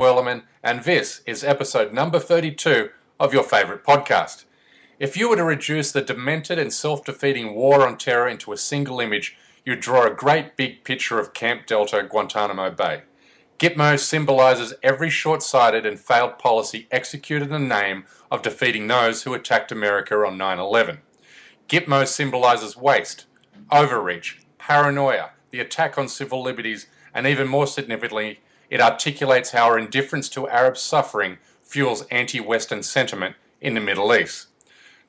Werleman, and this is episode number 32 of your favourite podcast. If you were to reduce the demented and self-defeating war on terror into a single image, you'd draw a great big picture of Camp Delta, Guantanamo Bay. Gitmo symbolises every short-sighted and failed policy executed in the name of defeating those who attacked America on 9/11. Gitmo symbolises waste, overreach, paranoia, the attack on civil liberties, and even more significantly, it articulates how our indifference to Arab suffering fuels anti-Western sentiment in the Middle East.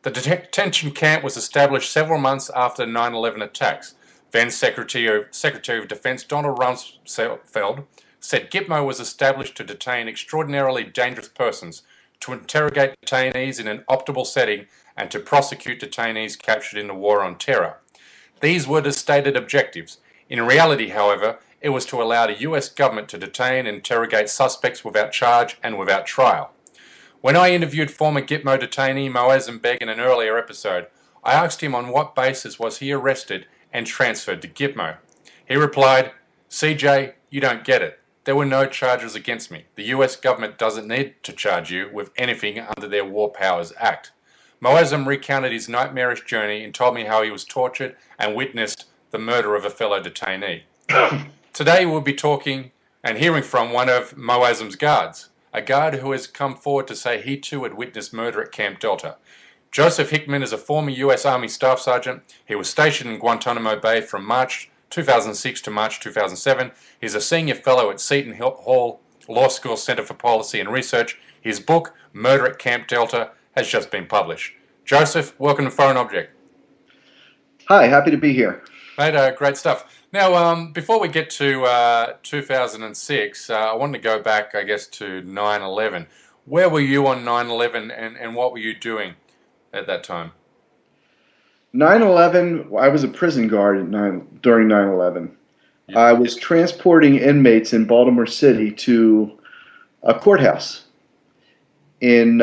The detention camp was established several months after the 9/11 attacks. Then Secretary of Defense Donald Rumsfeld said Gitmo was established to detain extraordinarily dangerous persons, to interrogate detainees in an optimal setting, and to prosecute detainees captured in the war on terror. These were the stated objectives. In reality, however, it was to allow the US government to detain and interrogate suspects without charge and without trial. When I interviewed former Gitmo detainee Moazzam Begg in an earlier episode, I asked him on what basis was he arrested and transferred to Gitmo. He replied, "CJ, you don't get it. There were no charges against me. The US government doesn't need to charge you with anything under their War Powers Act." Moazzam recounted his nightmarish journey and told me how he was tortured and witnessed the murder of a fellow detainee. Today we'll be talking and hearing from one of Moazzam's guards, a guard who has come forward to say he too had witnessed murder at Camp Delta. Joseph Hickman is a former US Army Staff Sergeant. He was stationed in Guantanamo Bay from March 2006 to March 2007. He's a senior fellow at Seton Hall Law School Center for Policy and Research. His book, Murder at Camp Delta, has just been published. Joseph, welcome to Foreign Object. Hi, happy to be here. Mate, great stuff. Now, before we get to 2006, I wanted to go back, I guess, to 9/11. Where were you on 9/11 and what were you doing at that time? 9/11, I was a prison guard during 9/11. Yeah. I was transporting inmates in Baltimore City to a courthouse in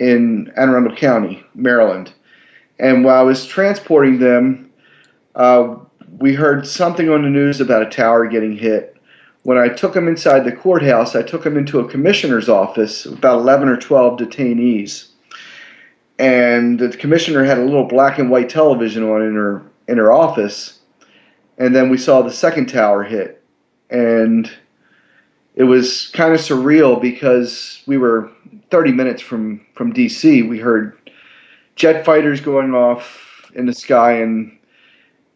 Anne Arundel County, Maryland. And while I was transporting them, we heard something on the news about a tower getting hit. When I took them inside the courthouse, I took them into a commissioner's office, about 11 or 12 detainees. And the commissioner had a little black and white television on in her office. And then we saw the second tower hit. And it was kind of surreal because we were 30 minutes from D.C. We heard jet fighters going off in the sky, and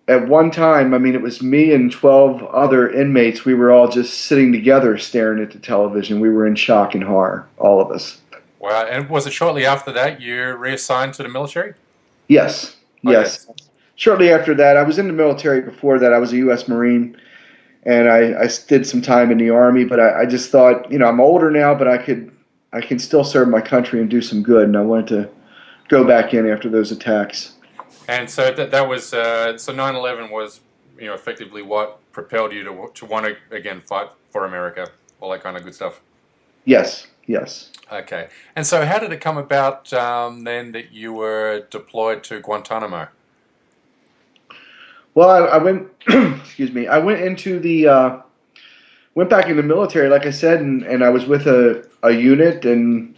at one time, I mean, it was me and 12 other inmates. We were all just sitting together staring at the television. We were in shock and horror, all of us. Wow. And was it shortly after that you reassigned to the military? Yes. Okay. Yes. Shortly after that, I was in the military before that. I was a U.S. Marine, and I did some time in the Army, but I just thought, I'm older now, but I can still serve my country and do some good, and I wanted to go back in after those attacks. And so that was so 9/11 was effectively what propelled you to want to again fight for America, all that kind of good stuff. Yes. Okay. And so how did it come about then that you were deployed to Guantanamo? Well, I went. Excuse me. I went into went back in the military, like I said, and I was with a unit, and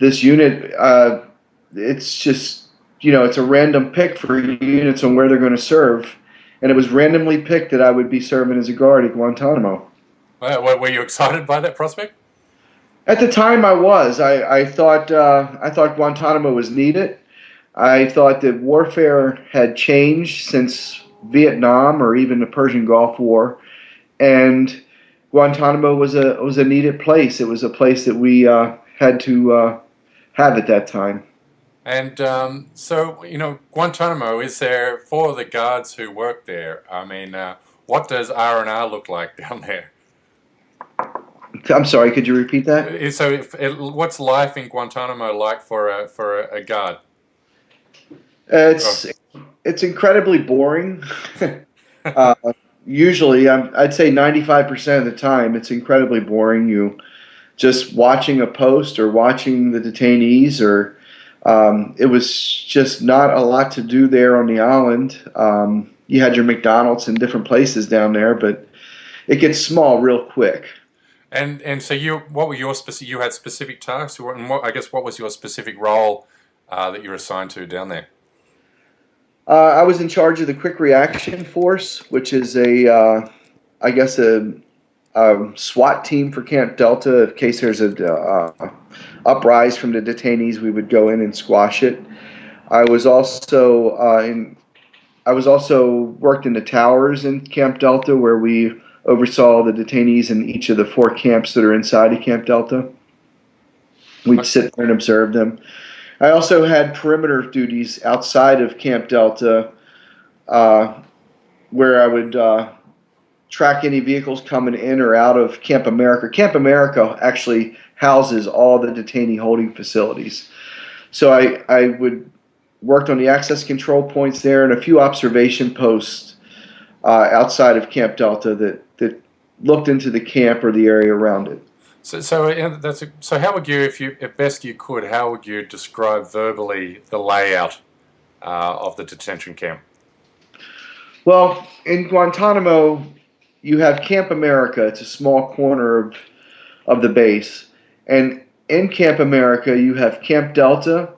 this unit, it's just. It's a random pick for units on where they're going to serve. And it was randomly picked that I would be serving as a guard at Guantanamo. Were you excited by that prospect? At the time, I was. I thought Guantanamo was needed. I thought that warfare had changed since Vietnam or even the Persian Gulf War. And Guantanamo was a needed place. It was a place that we had to have at that time. And so, Guantanamo, is there, for the guards who work there, I mean, what does R&R look like down there? I'm sorry, could you repeat that? So, what's life in Guantanamo like for a guard? It's incredibly boring. Usually, I'd say 95% of the time, it's incredibly boring. You just watching a post or watching the detainees or... it was just not a lot to do there on the island. You had your McDonald's in different places down there, but it gets small real quick. And so what were your specific? You had specific tasks, and I guess what was your specific role that you were assigned to down there? I was in charge of the Quick Reaction Force, which is I guess a SWAT team for Camp Delta. In case there's a uprise from the detainees, we would go in and squash it. I was also I was also worked in the towers in Camp Delta, where we oversaw the detainees in each of the 4 camps that are inside of Camp Delta. We'd sit there and observe them. I also had perimeter duties outside of Camp Delta, uh, where I would track any vehicles coming in or out of Camp America. Camp America actually houses all the detainee holding facilities. So I would worked on the access control points there and a few observation posts outside of Camp Delta that looked into the camp or the area around it. So how would you, if best you could, how would you describe verbally the layout of the detention camp? Well, in Guantanamo, you have Camp America. It's a small corner of the base. And in Camp America, you have Camp Delta,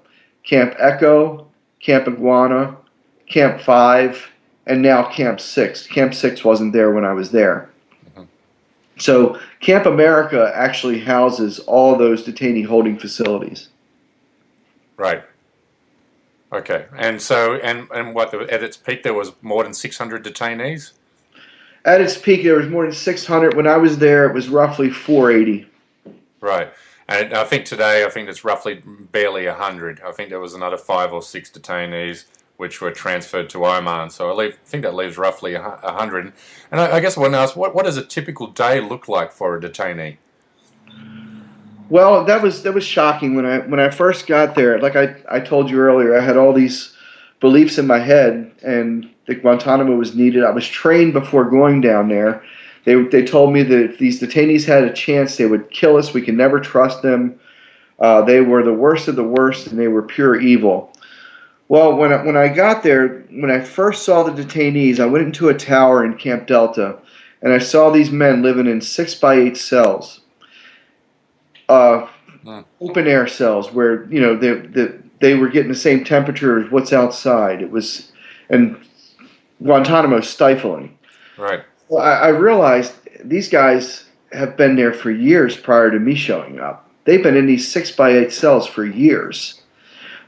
Camp Echo, Camp Iguana, Camp 5, and now Camp 6. Camp 6 wasn't there when I was there. Mm-hmm. So Camp America actually houses all those detainee holding facilities. Right. Okay. And so, and what, at its peak there was more than 600 detainees? At its peak, there was more than 600. When I was there, it was roughly 480. Right. And I think today, it's roughly barely 100. I think there was another 5 or 6 detainees which were transferred to Oman. So I think that leaves roughly 100. And I guess I want to ask, what does a typical day look like for a detainee? Well, that was shocking when I first got there. Like I told you earlier, I had all these beliefs in my head, and that Guantanamo was needed. I was trained before going down there. They told me that if these detainees had a chance, they would kill us. We could never trust them. They were the worst of the worst, and they were pure evil. Well, when I got there, when I first saw the detainees, I went into a tower in Camp Delta, and I saw these men living in 6x8 cells, open air cells, where they were getting the same temperature as what's outside. It was, and Guantanamo stifling. Right. Well, I realized these guys have been there for years prior to me showing up. They've been in these 6x8 cells for years.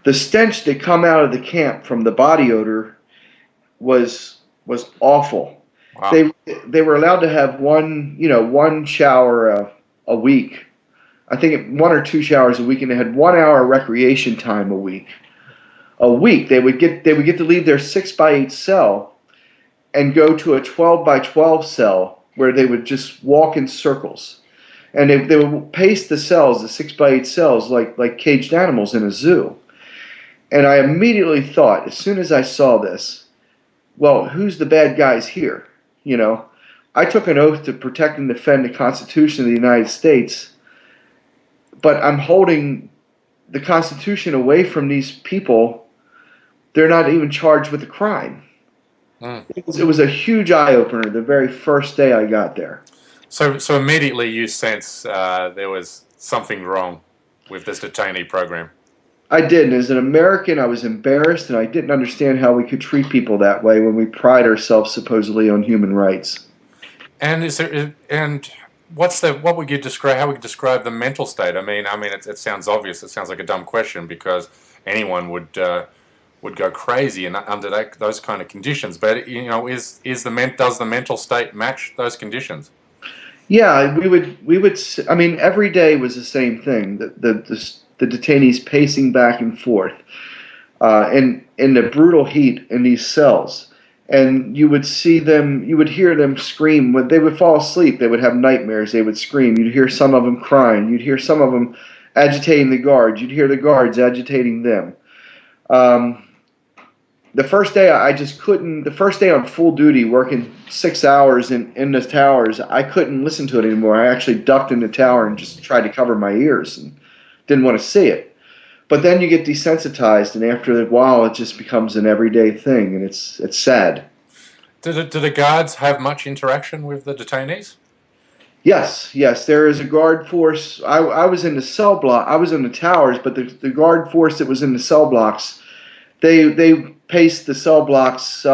The stench that come out of the camp from the body odor was awful. Wow. They were allowed to have one shower a week. I think 1 or 2 showers a week, and they had 1 hour recreation time a week. They would get to leave their 6x8 cell and go to a 12x12 cell where they would just walk in circles. And they would pace the cells, the 6x8 cells, like caged animals in a zoo. And I immediately thought, as soon as I saw this, well, who's the bad guys here? I took an oath to protect and defend the Constitution of the United States, but I'm holding the Constitution away from these people. They're not even charged with a crime. It was a huge eye-opener the very first day I got there. So immediately you sense there was something wrong with this detainee program. I did, and as an American, I was embarrassed, and I didn't understand how we could treat people that way when we pride ourselves supposedly on human rights. And what would you describe? How would you describe the mental state? I mean, it sounds obvious. It sounds like a dumb question because anyone would go crazy under those kind of conditions. But does the mental state match those conditions? Yeah, we would. I mean, every day was the same thing. The detainees pacing back and forth, in the brutal heat in these cells, and you would see them. You would hear them scream. When they would fall asleep, they would have nightmares. They would scream. You'd hear some of them crying. You'd hear some of them agitating the guards. You'd hear the guards agitating them. The first day I just couldn't. The first day on full duty, working 6 hours in the towers, I couldn't listen to it anymore. I actually ducked in the tower and just tried to cover my ears and didn't want to see it. But then you get desensitized, and after a while, it just becomes an everyday thing, and it's sad. Do the guards have much interaction with the detainees? Yes, yes, there is a guard force. I was in the cell block. I was in the towers, but the guard force that was in the cell blocks, they paced the cell blocks.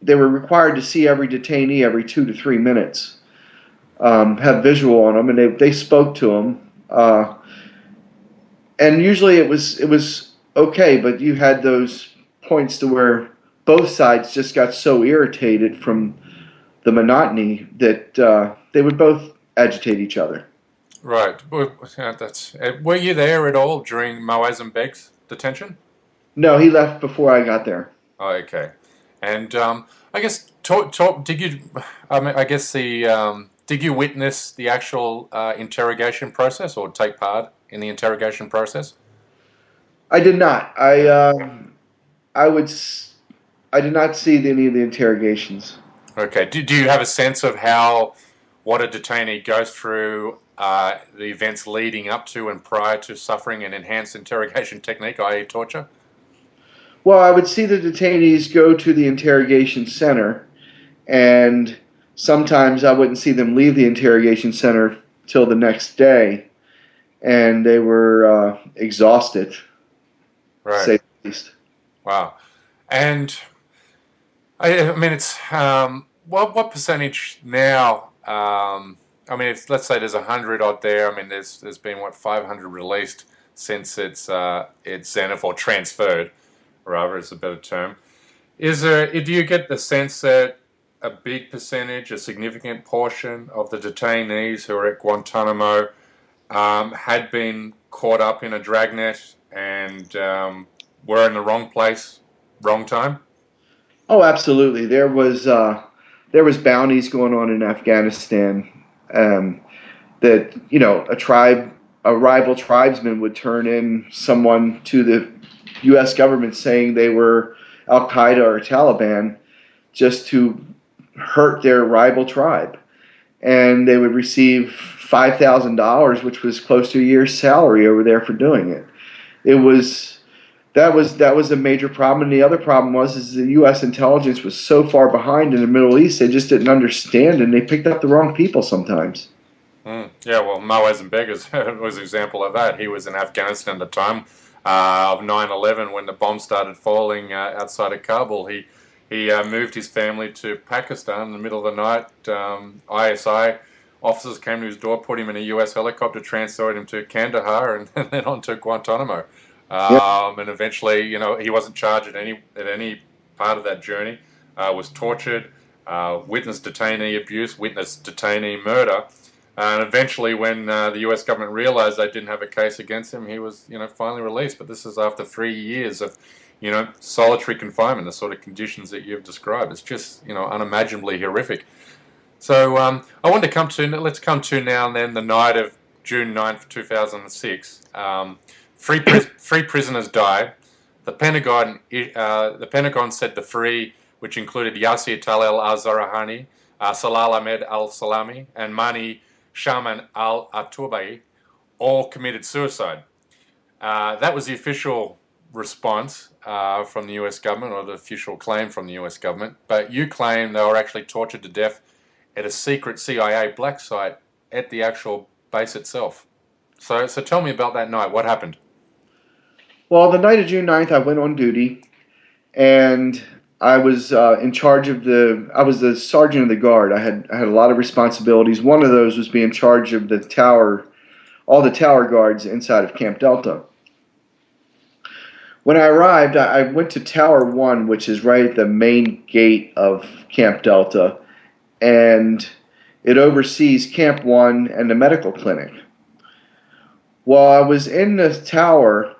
They were required to see every detainee every 2 to 3 minutes, have visual on them, and they spoke to them. And usually it was okay, but you had those points to where both sides just got so irritated from the monotony that they would both agitate each other. Right. Well, yeah, were you there at all during Moaz Beg's detention? No, he left before I got there. Oh, okay. And I guess talk. Did you? I mean, I guess the did you witness the actual interrogation process or take part in the interrogation process? I did not. Yeah. I would. I did not see any of the interrogations. Okay. Do you have a sense of how what a detainee goes through the events leading up to and prior to suffering an enhanced interrogation technique, i.e., torture? Well, I would see the detainees go to the interrogation center, and sometimes I wouldn't see them leave the interrogation center till the next day, and they were exhausted, to Right. say the least. Wow. And I mean, it's what percentage now? I mean, if let's say there's 100 odd there. I mean, there's been what 500 released since it's Xenoph or transferred, rather is a better term. Is there? Do you get the sense that a big percentage, a significant portion of the detainees who are at Guantanamo had been caught up in a dragnet and were in the wrong place, wrong time? Oh, absolutely. There was bounties going on in Afghanistan. That a rival tribesman would turn in someone to the U.S. government saying they were Al Qaeda or Taliban, just to hurt their rival tribe, and they would receive $5,000, which was close to a year's salary over there for doing it. It was that was a major problem, and the other problem was the U.S. intelligence was so far behind in the Middle East they just didn't understand, and they picked up the wrong people sometimes. Yeah, well, Moaz Beg was an example of that. He was in Afghanistan at the time of 9/11 when the bombs started falling outside of Kabul. He moved his family to Pakistan in the middle of the night. ISI officers came to his door, put him in a U.S. helicopter, transferred him to Kandahar, and then on to Guantanamo. Yeah. And eventually, he wasn't charged at any part of that journey. Was tortured, witnessed detainee abuse, witnessed detainee murder. And eventually, when the U.S. government realized they didn't have a case against him, he was, finally released. But this is after 3 years of, solitary confinement, the sort of conditions that you've described. It's just, unimaginably horrific. So I want to let's come to now and then the night of June 9th, 2006. Three prisoners died. The Pentagon said the three, which included Yasir Talal al-Zarahani, Salal Ahmed al-Salami, and Mani Shaman al-Atubai, all committed suicide. That was the official response from the US government, or the official claim from the US government. But you claim they were actually tortured to death at a secret CIA black site at the actual base itself. So tell me about that night. What happened? Well, the night of June 9th, I went on duty, and I was in charge of I was the sergeant of the guard. I had a lot of responsibilities. One of those was being in charge of the tower, all the tower guards inside of Camp Delta. When I arrived, I went to Tower 1, which is right at the main gate of Camp Delta, and it oversees Camp 1 and the medical clinic. While I was in the tower,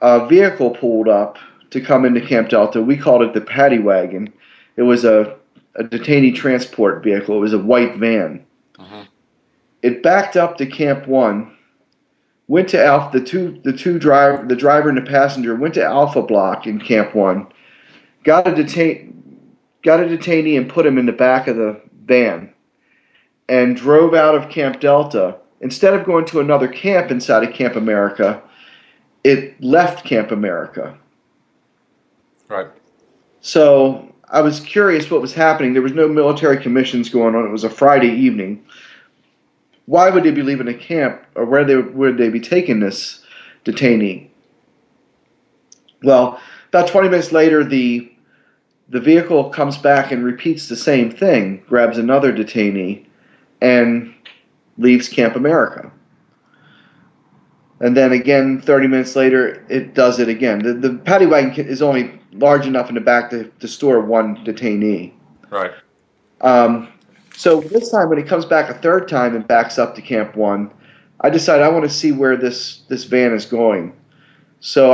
a vehicle pulled up to come into Camp Delta. We called it the Paddy Wagon. It was a detainee transport vehicle. It was a white van. Uh-huh. It backed up to Camp 1, went to Alpha. The driver and the passenger went to Alpha Block in Camp 1, got a detainee and put him in the back of the van, and drove out of Camp Delta. Instead of going to another camp inside of Camp America, it left Camp America. Right. So I was curious what was happening. There was no military commissions going on. It was a Friday evening. Why would they be leaving a camp, or would they be taking this detainee? Well, about 20 minutes later, the vehicle comes back and repeats the same thing, grabs another detainee, and leaves Camp America. And then again, 30 minutes later, it does it again. The paddy wagon is only large enough in the back to store one detainee. Right. So this time, when he comes back a third time and backs up to Camp 1, I decide I want to see where this van is going. So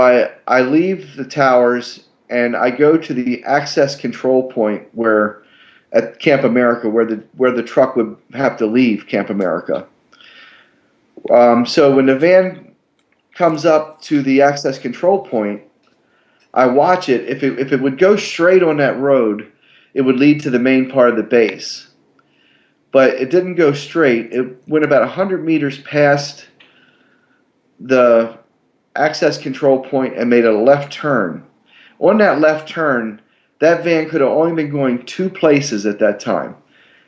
I leave the towers and I go to the access control point at Camp America, where the truck would have to leave Camp America. So when the van comes up to the access control point, I watch it. If it would go straight on that road, it would lead to the main part of the base. But it didn't go straight. It went about 100 meters past the access control point and made a left turn. On that left turn, that van could have only been going two places at that time.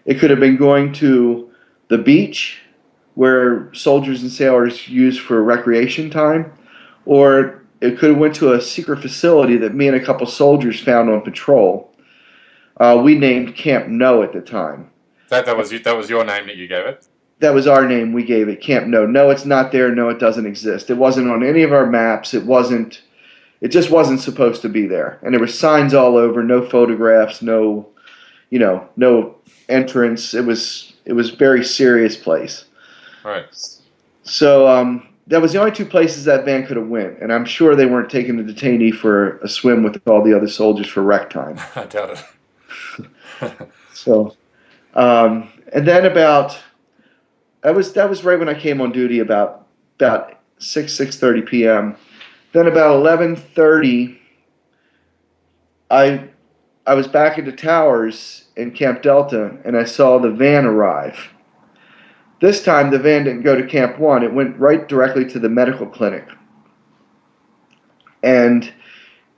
It could have been going to the beach, where soldiers and sailors use for recreation time, or it could have went to a secret facility that me and a couple soldiers found on patrol. We named Camp No at the time. That was your name that you gave it? That was our name we gave it, Camp No. No, it's not there. No, it doesn't exist. It wasn't on any of our maps. It just wasn't supposed to be there. And there were signs all over, no photographs, no entrance. It was a very serious place. Right. So that was the only two places that van could have went, and I'm sure they weren't taking the detainee for a swim with all the other soldiers for rec time. I doubt it. So, and then that was right when I came on duty, about 6:30 p.m. Then about 11:30, I was back at the towers in Camp Delta, and I saw the van arrive. This time, the van didn't go to Camp 1. It went right directly to the medical clinic. And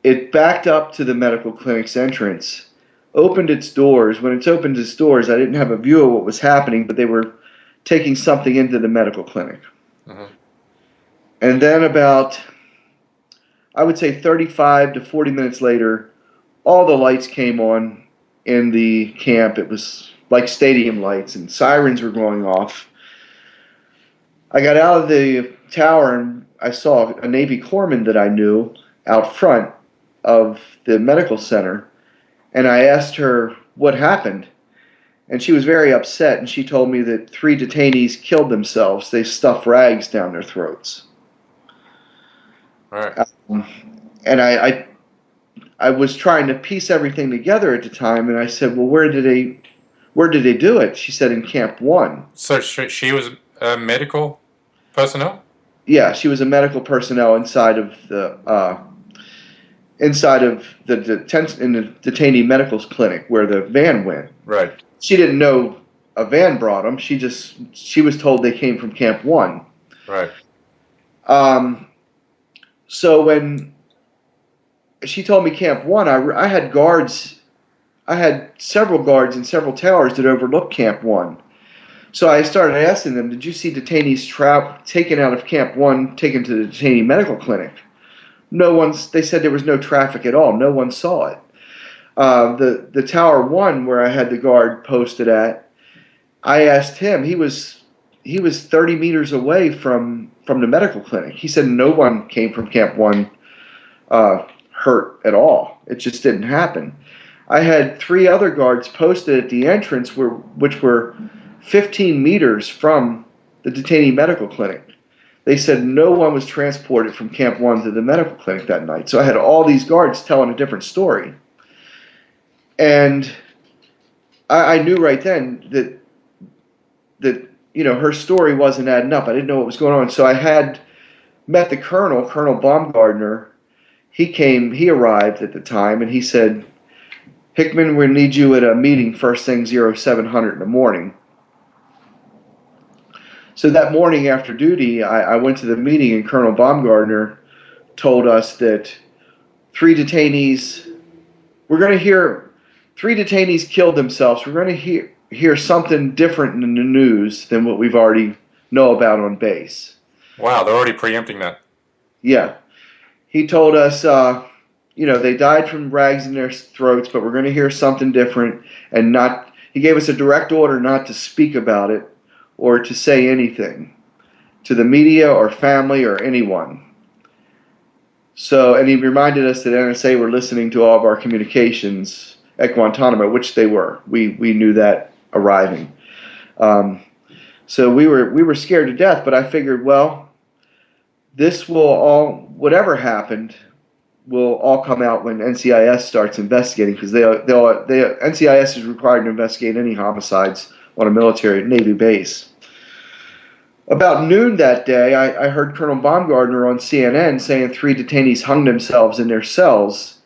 it backed up to the medical clinic's entrance, opened its doors. When it's opened its doors, I didn't have a view of what was happening, but they were taking something into the medical clinic. Mm-hmm. And then about, I would say 35 to 40 minutes later, all the lights came on in the camp. It was like stadium lights, and sirens were going off. I got out of the tower and I saw a Navy corpsman that I knew out front of the medical center, and I asked her what happened. And she was very upset, and she told me that 3 detainees killed themselves. They stuffed rags down their throats. All right. And I was trying to piece everything together at the time, and I said, well, where did they do it? She said, in Camp 1. So she was medical personnel? Yeah, she was a medical personnel inside of the detention in the detainee medical clinic where the van went. Right. She didn't know a van brought them. She was told they came from Camp 1. Right. So when she told me Camp 1, I had guards. I had several guards in several towers that overlooked Camp 1. So I started asking them, did you see detainees taken out of Camp 1, taken to the detainee medical clinic? They said there was no traffic at all. No one saw it. The Tower 1, where I had the guard posted at, I asked him, he was 30 meters away from the medical clinic. He said no one came from Camp 1 hurt at all. It just didn't happen. I had 3 other guards posted at the entrance which were 15 meters from the detainee medical clinic. They said no one was transported from Camp 1 to the medical clinic that night. So I had all these guards telling a different story. And I knew right then that her story wasn't adding up. I didn't know what was going on. So I had met the Colonel Baumgardner. He arrived at the time, and he said, Hickman, we need you at a meeting first thing 0700 in the morning. So that morning after duty, I went to the meeting, and Colonel Baumgardner told us that 3 detainees, we're going to hear three detainees killed themselves. We're going to hear something different in the news than what we've already know about on base. Wow, they're already preempting that. Yeah. He told us, they died from rags in their throats, but we're going to hear something different, and not. He gave us a direct order not to speak about it or to say anything to the media or family or anyone. So, and he reminded us that NSA were listening to all of our communications at Guantanamo, which they were. We knew that arriving. So we were scared to death, but I figured, well, this will all, whatever happened, will all come out when NCIS starts investigating, because NCIS is required to investigate any homicides on a military Navy base. About noon that day, I heard Colonel Baumgartner on CNN saying 3 detainees hung themselves in their cells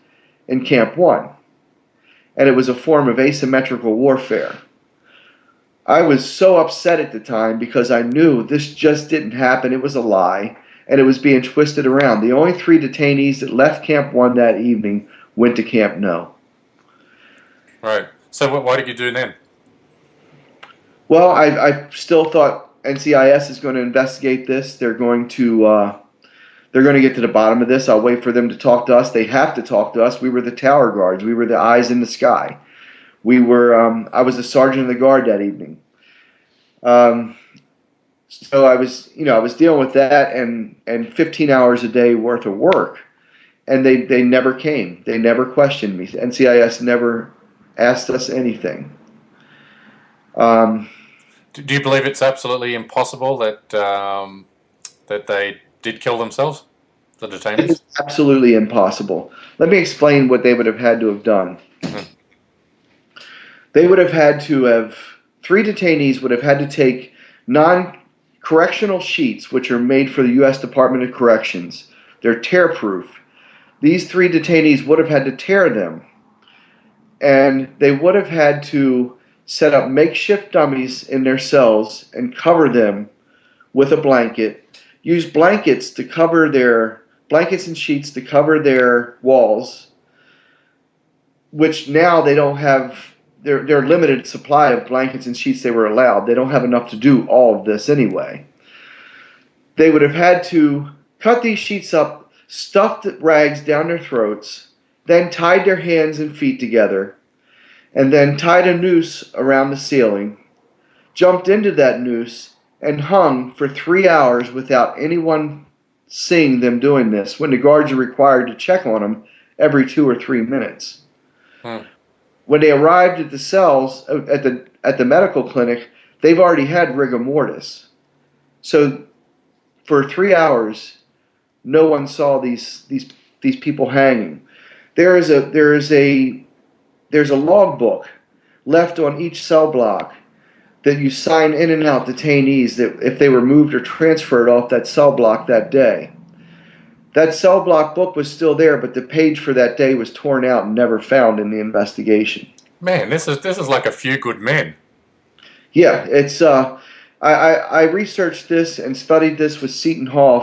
in Camp 1, and it was a form of asymmetrical warfare. I was so upset at the time because I knew this just didn't happen. It was a lie, and it was being twisted around. The only 3 detainees that left Camp 1 that evening went to Camp No. Right. So what did you do then? Well, I still thought NCIS is going to investigate this. They're going to get to the bottom of this. I'll wait for them to talk to us. They have to talk to us. We were the tower guards. We were the eyes in the sky. I was a sergeant of the guard that evening. So I was dealing with that and 15 hours a day worth of work, and they never came. They never questioned me. NCIS never asked us anything. Do you believe it's absolutely impossible that that they did kill themselves, the detainees? It's absolutely impossible. Let me explain what they would have had to have done. Mm-hmm. They would have had to have, 3 detainees would have had to take non-correctional sheets, which are made for the U.S. Department of Corrections. They're tear-proof. These 3 detainees would have had to tear them, and they would have had to set up makeshift dummies in their cells and cover them with a blanket, use blankets and sheets to cover their walls, which now they don't have. Their limited supply of blankets and sheets they were allowed. They don't have enough to do all of this anyway. They would have had to cut these sheets up, stuffed rags down their throats, then tied their hands and feet together, and then tied a noose around the ceiling, jumped into that noose, and hung for 3 hours without anyone seeing them doing this, when the guards are required to check on them every 2 or 3 minutes. When they arrived at the cells, at the medical clinic, they've already had rigor mortis. So for 3 hours, no one saw these people hanging. There's a logbook left on each cell block that you sign in and out detainees that if they were moved or transferred off that cell block that day. That cell block book was still there, but the page for that day was torn out and never found in the investigation. Man, this is like A Few Good Men. Yeah, it's I researched this and studied this with Seton Hall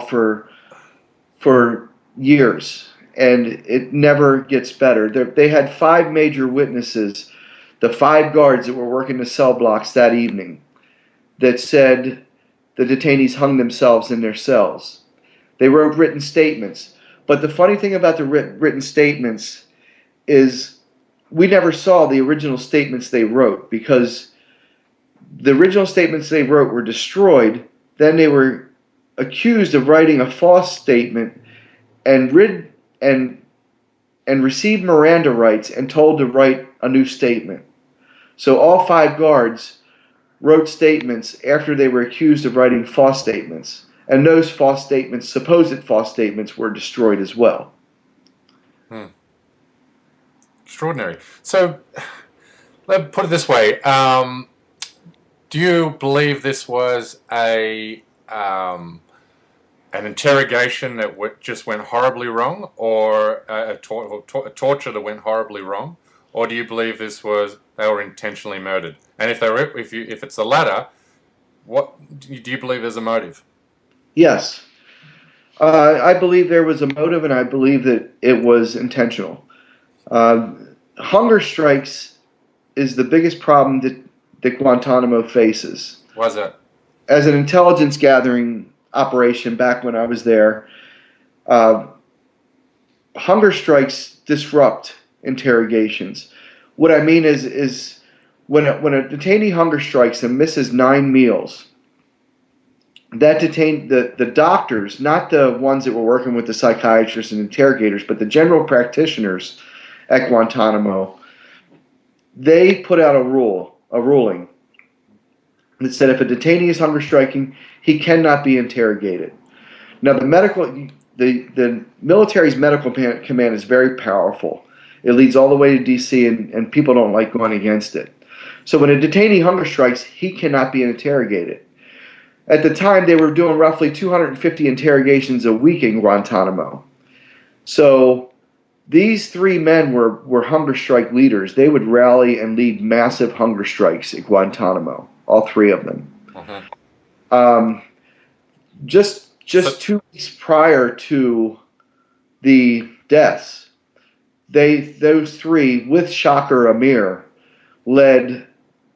for years, and it never gets better. They had 5 major witnesses, the 5 guards that were working the cell blocks that evening, that said the detainees hung themselves in their cells. They wrote written statements. But the funny thing about the written statements is we never saw the original statements they wrote, because the original statements they wrote were destroyed. Then they were accused of writing a false statement and received Miranda rights and told to write a new statement. So all 5 guards wrote statements after they were accused of writing false statements. And those false statements, supposed false statements, were destroyed as well. Extraordinary. So, let's put it this way. Do you believe this was an interrogation that just went horribly wrong, or a torture that went horribly wrong, or do you believe they were intentionally murdered? And if it's the latter, what do you believe there's a motive? Yes. I believe there was a motive, and I believe that it was intentional. Hunger strikes is the biggest problem that Guantanamo faces. Why is that? As an intelligence gathering operation back when I was there, uh, hunger strikes disrupt interrogations. What I mean is when a detainee hunger strikes and misses 9 meals, the doctors, not the ones that were working with the psychiatrists and interrogators, but the general practitioners at Guantanamo, they put out a ruling that said if a detainee is hunger striking, he cannot be interrogated. Now the military's medical command is very powerful. It leads all the way to D.C. and people don't like going against it. So when a detainee hunger strikes, he cannot be interrogated. At the time, they were doing roughly 250 interrogations a week in Guantanamo. So these 3 men were hunger strike leaders. They would rally and lead massive hunger strikes at Guantanamo, all 3 of them. Um, just 2 weeks prior to the deaths, those 3, with Shocker Amir, led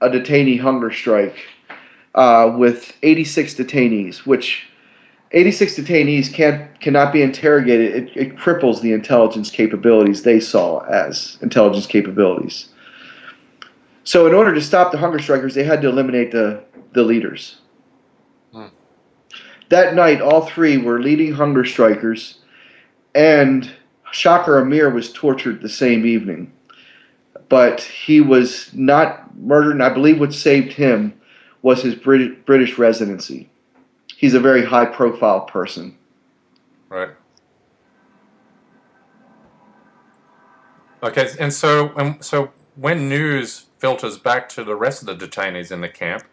a detainee hunger strike with 86 detainees, which 86 detainees cannot be interrogated. It cripples the intelligence capabilities they saw as intelligence capabilities. So in order to stop the hunger strikers, they had to eliminate the leaders. That night, all 3 were leading hunger strikers, and Shocker Amir was tortured the same evening. But he was not murdered, and I believe what saved him was his British residency. He's a very high-profile person. Right. Okay, and so when news filters back to the rest of the detainees in the camp,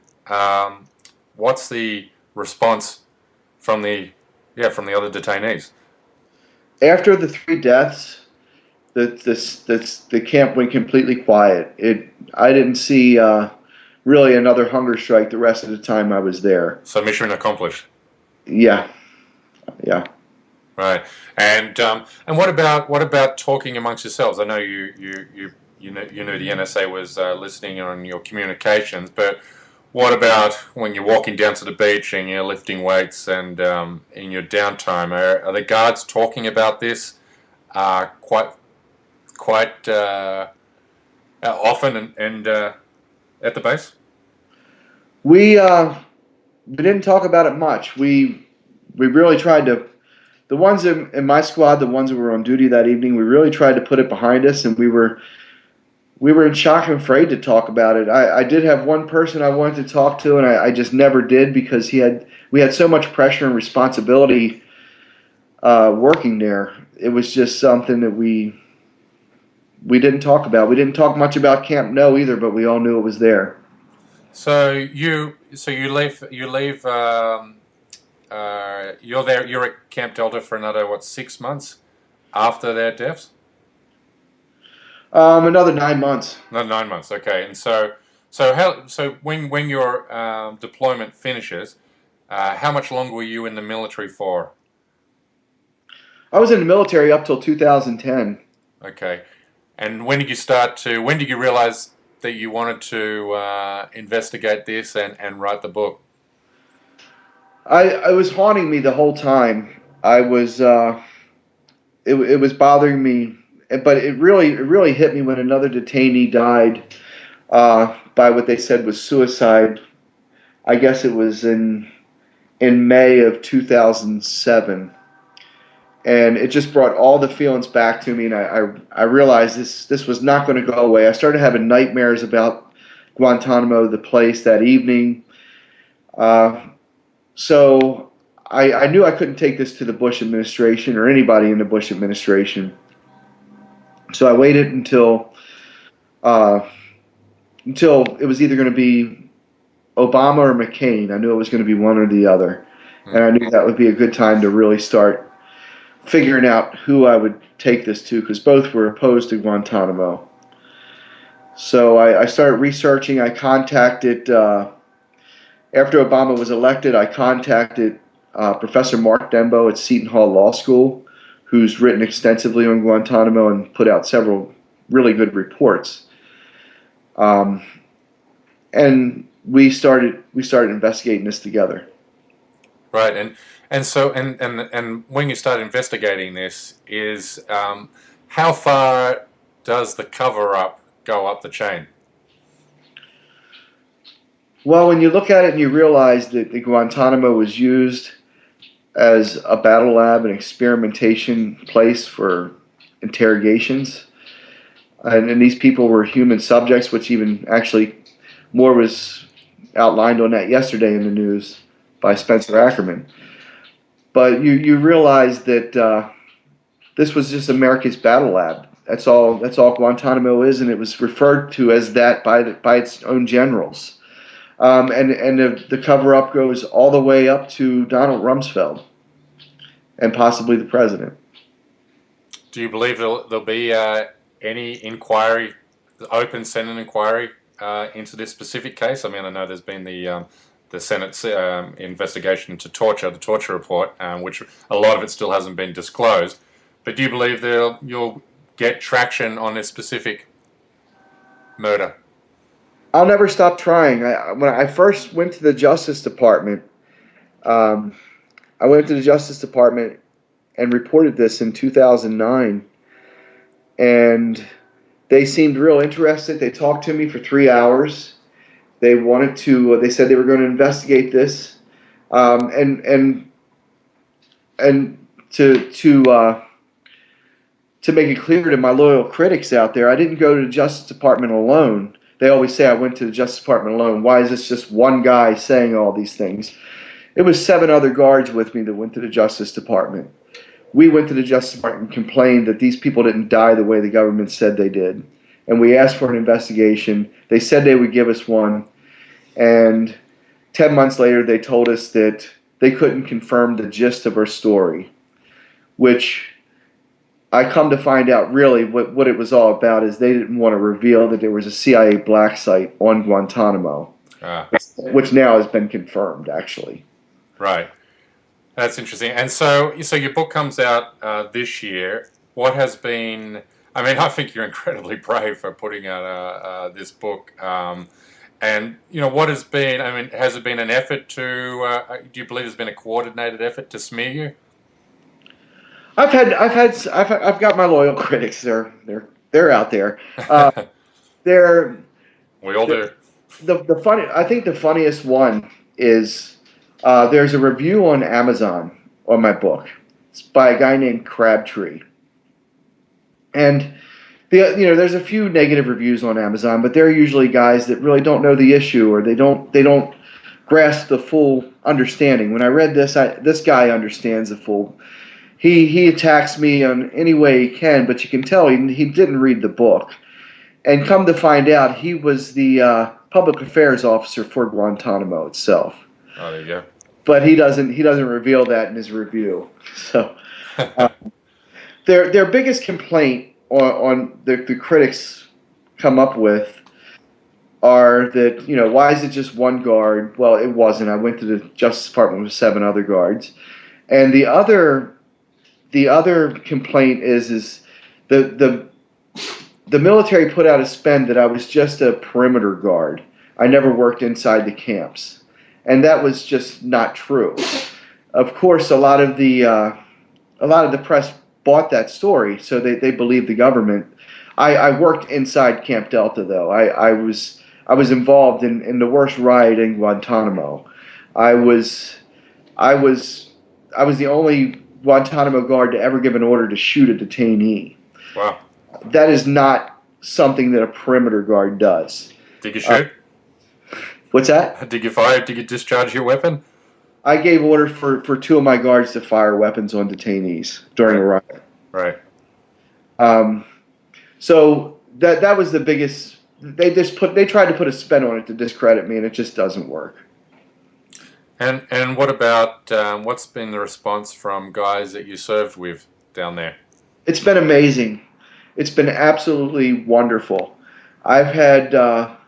what's the response from the other detainees? After the 3 deaths, the camp went completely quiet. I didn't see really another hunger strike the rest of the time I was there. So mission accomplished. Yeah. Right. And what about talking amongst yourselves? I know you knew the NSA was listening on your communications, but what about when you're walking down to the beach and you're lifting weights and in your downtime? Are the guards talking about this quite often and at the base? We didn't talk about it much. We really tried to. The ones in my squad, the ones that were on duty that evening, we really tried to put it behind us, and we were in shock and afraid to talk about it. I did have one person I wanted to talk to, and I just never did because we had so much pressure and responsibility working there. It was just something that we didn't talk about. We didn't talk much about Camp No either, but we all knew it was there. So you leave. You're there. You're at Camp Delta for another 6 months after their deaths. Another 9 months. Another 9 months. Okay. And so when your deployment finishes, how much longer were you in the military for? I was in the military up till 2010. Okay. And when did you realize that you wanted to investigate this and write the book? I was haunting me the whole time. I was it was bothering me, but it really hit me when another detainee died by what they said was suicide. I guess it was in May of 2007. And it just brought all the feelings back to me, and I realized this was not going to go away. I started having nightmares about Guantanamo, the place, that evening. So I knew I couldn't take this to the Bush administration or anybody in the Bush administration. So I waited until it was either going to be Obama or McCain. I knew it was going to be one or the other, and I knew that would be a good time to really start figuring out who I would take this to, because both were opposed to Guantanamo. So I started researching. I contacted, after Obama was elected, I contacted Professor Mark Dembo at Seton Hall Law School, who's written extensively on Guantanamo and put out several really good reports. Um, and we started investigating this together. Right, and when you start investigating this, is how far does the cover up go up the chain? Well, when you look at it and you realize that the Guantanamo was used as a battle lab and experimentation place for interrogations, and these people were human subjects, which even actually more was outlined on that yesterday in the news by Spencer Ackerman. But you realize that this was just America's battle lab. That's all. That's all Guantanamo is, and it was referred to as that by its own generals. And the cover up goes all the way up to Donald Rumsfeld and possibly the president. Do you believe there'll be any inquiry, open Senate inquiry into this specific case? I mean, I know there's been the Senate's investigation into torture, the torture report, which a lot of it still hasn't been disclosed. But do you believe you'll get traction on this specific murder? I'll never stop trying. When I first went to the Justice Department, um, I went to the Justice Department and reported this in 2009, and they seemed real interested. They talked to me for 3 hours. They wanted to. They said they were going to investigate this, and to make it clear to my loyal critics out there, I didn't go to the Justice Department alone. They always say I went to the Justice Department alone. Why is this just one guy saying all these things? It was 7 other guards with me that went to the Justice Department. We went to the Justice Department and complained that these people didn't die the way the government said they did. And we asked for an investigation. They said they would give us one. And 10 months later, they told us that they couldn't confirm the gist of our story, which I come to find out really what it was all about is they didn't want to reveal that there was a CIA black site on Guantanamo, which now has been confirmed, actually. Right. That's interesting. And so your book comes out this year. What has been? I mean, I think you're incredibly brave for putting out this book. And what has been? I mean, has it been an effort to? Do you believe there's been a coordinated effort to smear you? I've got my loyal critics. They're out there. They're We all do. the funny. I think the funniest one is there's a review on Amazon on my book. It's by a guy named Crabtree, and there's a few negative reviews on Amazon, but they're usually guys that really don't know the issue or they don't grasp the full understanding. When I read this, this guy understands the full. He attacks me on any way he can, but you can tell he didn't read the book. And come to find out, he was the public affairs officer for Guantanamo itself. Oh, there you go. But he doesn't reveal that in his review. So their biggest complaint on the critics come up with are that why is it just one guard? Well, it wasn't. I went to the Justice Department with 7 other guards, and the other complaint is the military put out a spin that I was just a perimeter guard. I never worked inside the camps, and that was just not true. Of course, a lot of the press bought that story, so they believed the government. I worked inside Camp Delta, though. I was involved in the worst riot in Guantanamo. I was the only Guantanamo guard to ever give an order to shoot a detainee. Wow. That is not something that a perimeter guard does. Did you shoot? What's that? Did you fire? Did you discharge your weapon? I gave orders for 2 of my guards to fire weapons on detainees during a riot. Right. So that was the biggest. They tried to put a spin on it to discredit me, and it just doesn't work. And what about what's been the response from guys that you served with down there? It's been amazing. It's been absolutely wonderful. I've had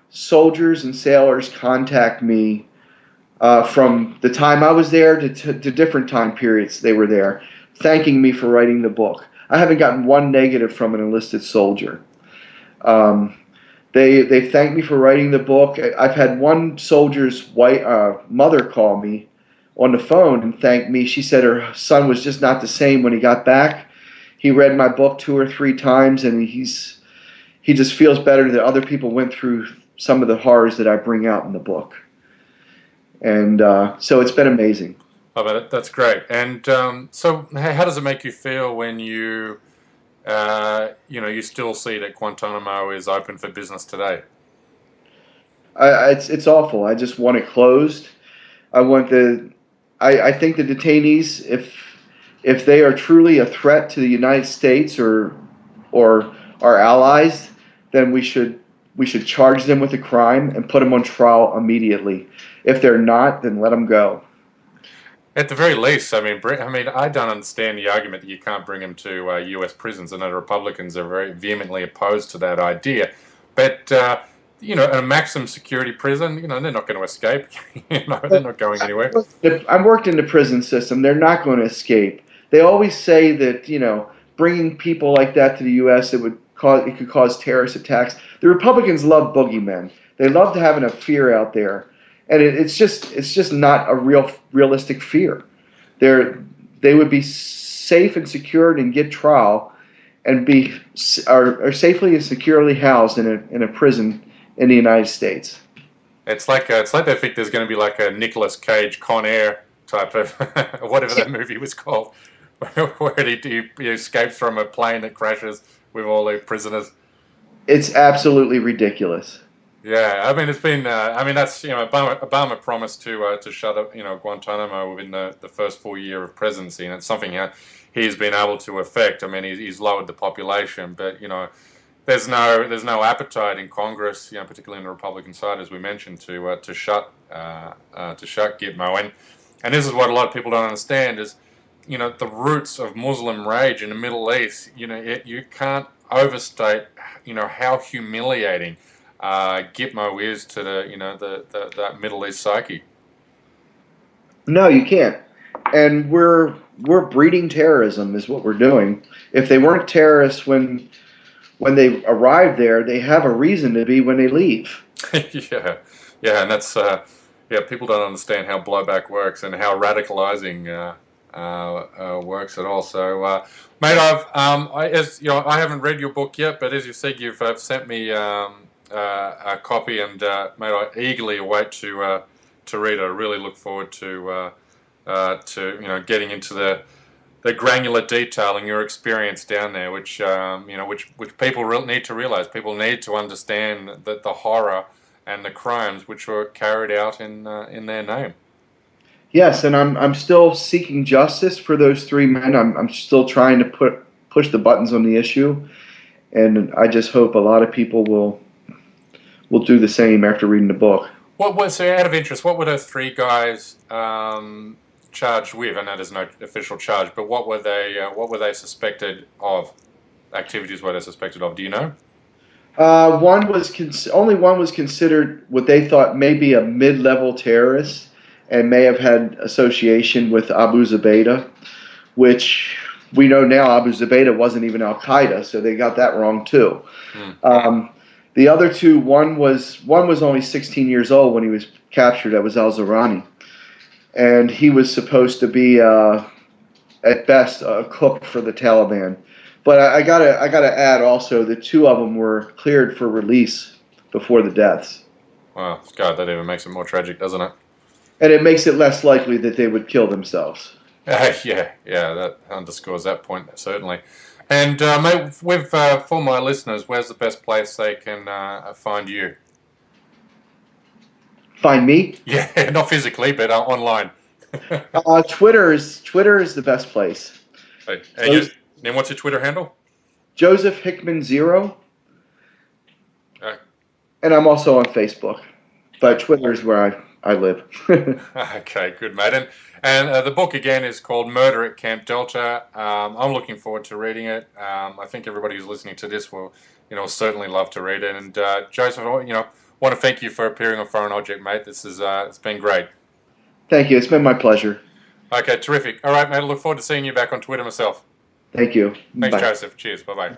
soldiers and sailors contact me from the time I was there to different time periods they were there, thanking me for writing the book. I haven't gotten one negative from an enlisted soldier. They thanked me for writing the book. I've had one soldier's mother call me on the phone and thank me. She said her son was just not the same when he got back. He read my book 2 or 3 times, and he just feels better that other people went through some of the horrors that I bring out in the book. And so it's been amazing. Oh, but that's great. And so, how does it make you feel when you still see that Guantanamo is open for business today? It's awful. I just want it closed. I think the detainees, if they are truly a threat to the United States or our allies, then we should charge them with a crime and put them on trial immediately. If they're not, then let them go. At the very least, I mean, I don't understand the argument that you can't bring them to U.S. prisons. I know the Republicans are very vehemently opposed to that idea. But a maximum security prison, they're not going to escape. They're not going anywhere. I worked in the prison system. They're not going to escape. They always say that bringing people like that to the U.S. it could cause terrorist attacks. The Republicans love boogeymen. They love to have a fear out there. And it's just not a realistic fear. They would be safe and secured and get trial, and are safely and securely housed in a prison in the United States. It's like they think there's going to be like a Nicolas Cage Con Air type of whatever that movie was called, where he escapes from a plane that crashes with all the prisoners. It's absolutely ridiculous. Yeah, I mean, it's been. That's Obama promised to shut up Guantanamo within the first full year of presidency, and it's something he's been able to effect. I mean, he's lowered the population, but there's no appetite in Congress, particularly on the Republican side, as we mentioned, to shut Gitmo, and this is what a lot of people don't understand is the roots of Muslim rage in the Middle East. You can't overstate how humiliating Gitmo is to that Middle East psyche. No, you can't. And we're breeding terrorism is what we're doing. If they weren't terrorists when they arrived there, they have a reason to be when they leave. yeah, and that's people don't understand how blowback works and how radicalizing works at all. So, mate, I haven't read your book yet, but as you said, you've sent me a copy, and mate, I eagerly await to read it. I really look forward to getting into the granular detail in your experience down there, which people need to realize. People need to understand that the horror and the crimes which were carried out in their name. Yes, and I'm still seeking justice for those 3 men. I'm still trying to push the buttons on the issue, and I just hope a lot of people will do the same after reading the book. So out of interest, what were those 3 guys charged with? I know there's no official charge, but what were they suspected of? Activities were they suspected of? Do you know? Only one was considered what they thought may be a mid-level terrorist and may have had association with Abu Zubaydah, which we know now Abu Zubaydah wasn't even Al-Qaeda, so they got that wrong too. The other 2, one was only 16 years old when he was captured. That was Al-Zawrani, and he was supposed to be at best a cook for the Taliban. But I gotta add also that 2 of them were cleared for release before the deaths. Wow, God, that even makes it more tragic, doesn't it? And it makes it less likely that they would kill themselves. Yeah, that underscores that point, certainly. And, mate, for my listeners, where's the best place they can find you? Find me? Yeah, not physically, but online. Twitter is the best place. And what's your Twitter handle? Joseph Hickman 0. And I'm also on Facebook. But Twitter is where I live. Okay, good, mate. And the book again is called Murder at Camp Delta. I'm looking forward to reading it. I think everybody who's listening to this will certainly love to read it. And Joseph, want to thank you for appearing on Foreign Object, mate. This is it's been great. Thank you. It's been my pleasure. Okay, terrific. All right, mate. I look forward to seeing you back on Twitter myself. Thank you. Thanks, Bye. Joseph. Cheers. Bye-bye.